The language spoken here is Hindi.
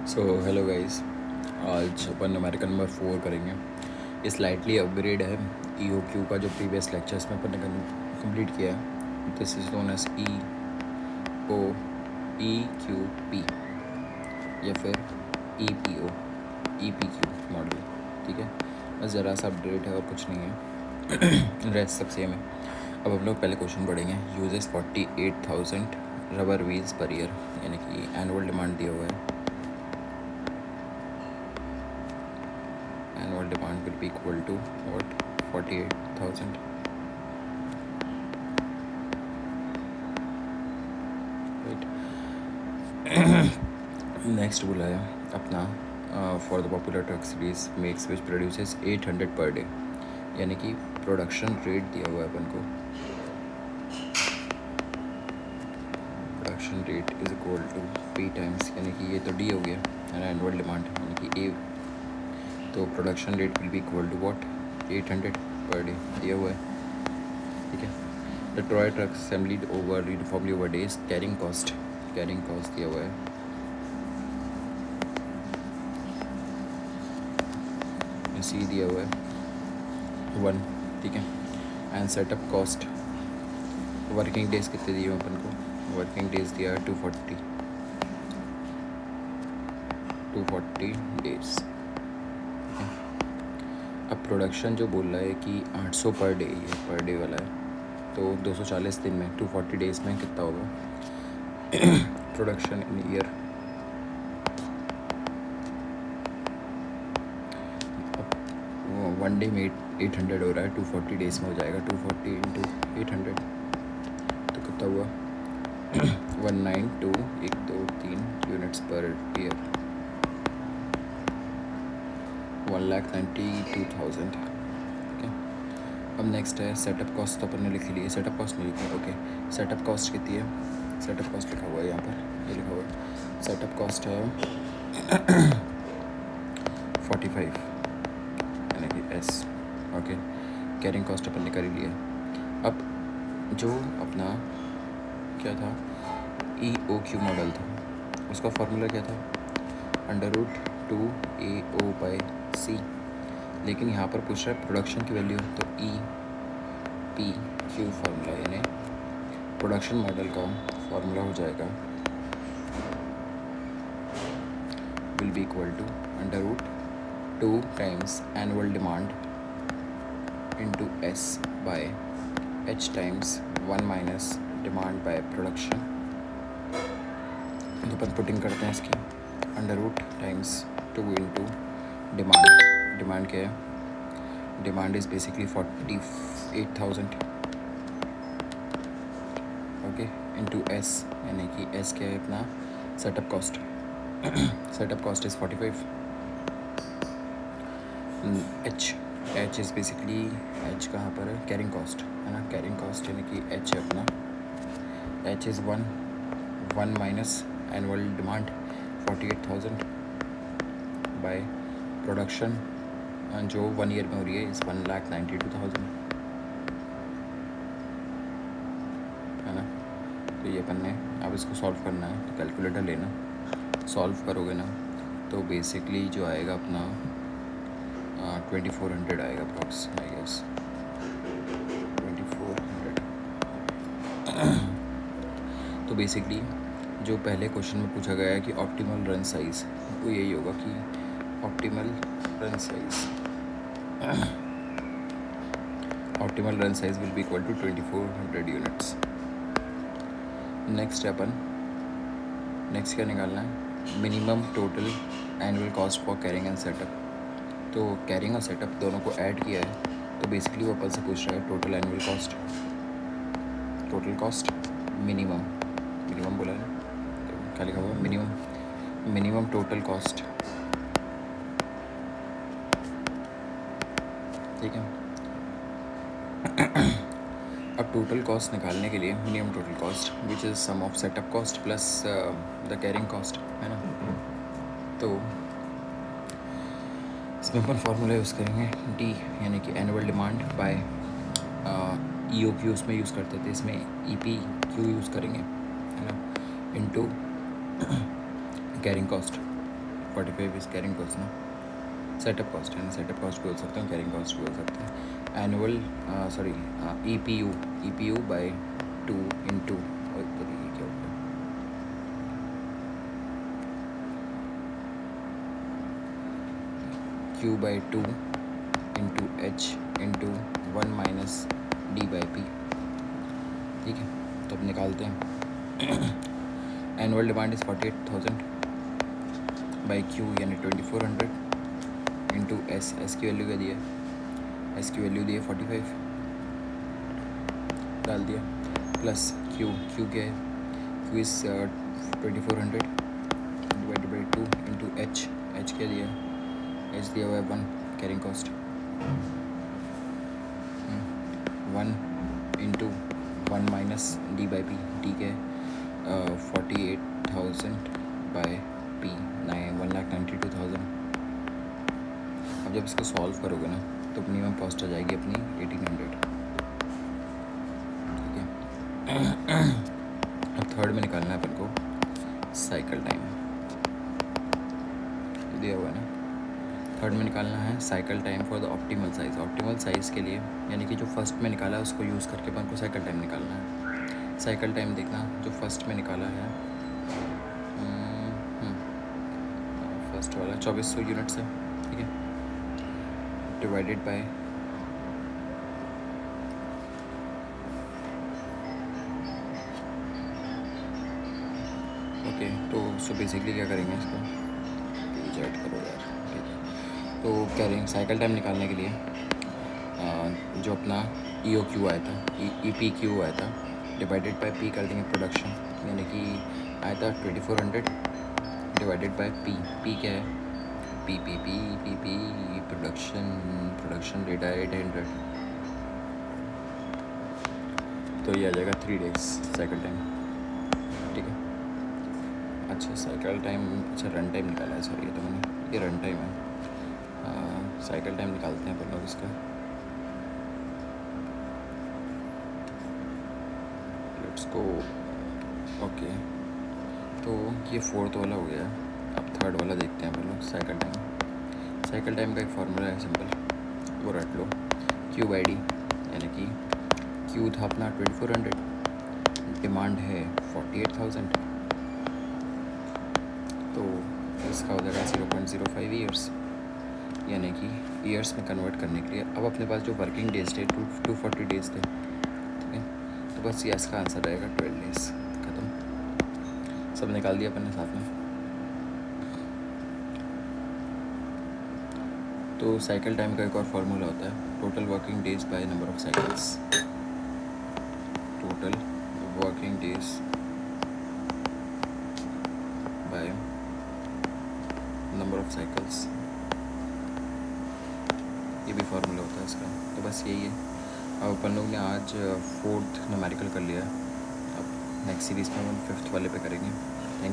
सो हेलो गाइस, आज अपन अमेरिकन नंबर 4 करेंगे। ये स्लाइटली अपग्रेड है EOQ का जो प्रीवियस लेक्चर्स में अपन ने कंप्लीट किया है। This is known as EOEQP या फिर EPQ मॉडल। ठीक है, बस ज़रा सा अपग्रेड है और कुछ नहीं है। रेस्ट सब सेम है। अब हम लोग पहले क्वेश्चन पढ़ेंगे। Uses 48,000 rubber wheels per year, यानी कि एनुअल डिमांड दिया हुआ है। Annual demand will be equal to what? 48,000. Right. Next बोला है अपना for the popular truck series makes which produces 800 per day, यानी कि प्रोडक्शन रेट दिया हुआ है अपन को। Production rate is equal to P times, यानी कि ये तो D हो गया है ना, एनुअल डिमांड यानी कि A। तो production rate will be equal to what? 800 per day दिया हुआ है। ठीक है। The toy truck assembled over uniformly over days, carrying cost दिया हुआ है। C दिया हुआ है 1। ठीक है। And setup cost, working days कितने दिए अपन को? वर्किंग डेज दिया है 240 डेज। ठीक है। अब प्रोडक्शन जो बोल रहा है कि 800 पर डे, ये पर डे वाला है, तो 240 दिन में 240 डेज में कितना होगा प्रोडक्शन इन ईयर? अब 1 डे में 800 हो रहा है, 240 डेज में हो जाएगा 240 इंटू 800, तो कितना हुआ 192 1 2 3 यूनिट्स पर ईयर, 1,92,000। ठीक है। अब नेक्स्ट है सेटअप कॉस्ट। तो अपन ने लिख ली है, सेटअप कॉस्ट नहीं लिखा। ओके, सेटअप कॉस्ट कितनी है? सेटअप कॉस्ट लिखा हुआ है यहाँ पर, ये लिखा हुआ है सेटअप कॉस्ट है 45, यानी कि S। ओके, कैरिंग कॉस्ट अपन ने कर ही लिया। अब जो अपना क्या था EOQ मॉडल था, उसका फार्मूला क्या था? √2AO/C। लेकिन यहाँ पर पूछ रहा है प्रोडक्शन की वैल्यू, तो EPQ फार्मूला, यानी प्रोडक्शन मॉडल का फार्मूला हो जाएगा will be equal to √2 times annual demand into S by H times 1 minus demand by production. तो अपन पुटिंग करते हैं इसकी, √ टाइम्स 2 इंटू डिमांड क्या है? Demand is basically 48,000। Okay, into S, यानी कि S क्या है अपना? Setup cost. Setup cost is 45। H is basically, H कहाँ पर है? कैरिंग कॉस्ट है ना, कैरिंग कॉस्ट यानी कि H है अपना। H is 1 minus annual demand 48,000 by production जो 1 ईयर में हो रही है इस 1,92,000, है ना। तो ये अपन ने अब इसको सॉल्व करना है, तो कैलकुलेटर लेना, सॉल्व करोगे ना तो बेसिकली जो आएगा अपना 2400 आएगा अप्रॉक्स, आई गेस 2400। तो बेसिकली जो पहले क्वेश्चन में पूछा गया है कि ऑप्टिमल रन साइज़, वो यही होगा कि optimal run size will be equal to 2400 units. Next क्या निकालना है? Minimum total annual cost for carrying and setup. तो कैरिंग और सेटअप दोनों को ऐड किया है, तो बेसिकली वो अपन से पूछ रहा है total annual cost, total cost minimum बोला है, तो क्या लिखा हुआ? Minimum total cost. ठीक है। अब टोटल कॉस्ट निकालने के लिए minimum total cost which is sum of setup cost plus the carrying cost, है ना। तो इसमें अपन फार्मूला यूज़ करेंगे D, यानी कि एनुअल डिमांड बाय EOQ उसमें यूज़ करते थे, इसमें EPQ यूज़ करेंगे, है ना, into carrying cost. 45 is carrying cost ना, सेटअप कॉस्ट है ना, सेटअप कॉस्ट भी बोल सकते हैं, कैरिंग कॉस्ट भी बोल सकते हैं। Annual sorry E P U by 2 into क्या होगा, Q by 2 into H into 1 minus D by P. ठीक है, तो अब निकालते हैं। Annual demand is 48,000 by Q यानी 2400 इंटू एस की वैल्यू क्या दिया है, एस की वैल्यू दी है 45 डाल दिया, प्लस Q क्या है, Q is 2400 divided by 2 into H क्या दिया है, एच दिया हुआ है 1 carrying cost, 1 into 1 minus D by P, D के 48,000 बाई पी 1,92,000। अब जब इसको सॉल्व करोगे ना तो मिनिमम कॉस्ट आ जाएगी अपनी 1800। ठीक है, अब थर्ड में निकालना है अपन को साइकिल टाइम, दिया हुआ है ना, थर्ड में निकालना है cycle time for the optimal size. Optimal size के लिए यानी कि जो फर्स्ट में निकाला है उसको यूज़ करके अपन को साइकिल टाइम निकालना है। साइकिल टाइम देखना जो फर्स्ट में निकाला है, फर्स्ट वाला 2400 यूनिट्स है। ठीक है, डिवाइडेड बाय ओके, तो सो बेसिकली क्या करेंगे, इसको पेज ऐड करो यार। ठीक है, तो कैरिंग साइकिल टाइम निकालने के लिए जो अपना ई ओ क्यू आया था, ई पी क्यू आया था, डिवाइडेड बाय पी कर देंगे प्रोडक्शन, यानी कि आया था 2400 डिवाइडेड बाय पी। पी क्या है, P P P P P production rate है 800, तो ये आ जाएगा 3 डेज साइकिल टाइम। ठीक है, अच्छा साइकिल टाइम, अच्छा रन टाइम निकाला है, सॉरी ये तो मैंने, ये रन टाइम है। साइकिल टाइम निकालते हैं अपन लोग इसका, लेट्स गो। ओके, तो ये फोर्थ वाला हो गया, अब थर्ड वाला देखते हैं अपन लोग साइकिल टाइम। साइकिल टाइम का एक फार्मूला है सिंपल, वो रट लो, क्यू बाई डी, यानी कि क्यू था अपना 2400, डिमांड है 48,000, तो इसका हो जाएगा 0.05 ईयर्स, यानी कि ईयर्स में कन्वर्ट करने के लिए अब अपने पास जो वर्किंग डेज थे 240 डेज थे। ठीक है, तो बस ये इसका आंसर रहेगा 12 डेज। ख़त्म, सब निकाल दिया अपन ने साथ में। तो साइकिल टाइम का एक और फार्मूला होता है, total working days by number of cycles. Total working days by number of cycles, ये भी फार्मूला होता है इसका। तो बस यही है, अब अपन लोग ने आज 4th न्यूमेरिकल कर लिया, अब नेक्स्ट सीरीज़ में हम 5th वाले पे करेंगे।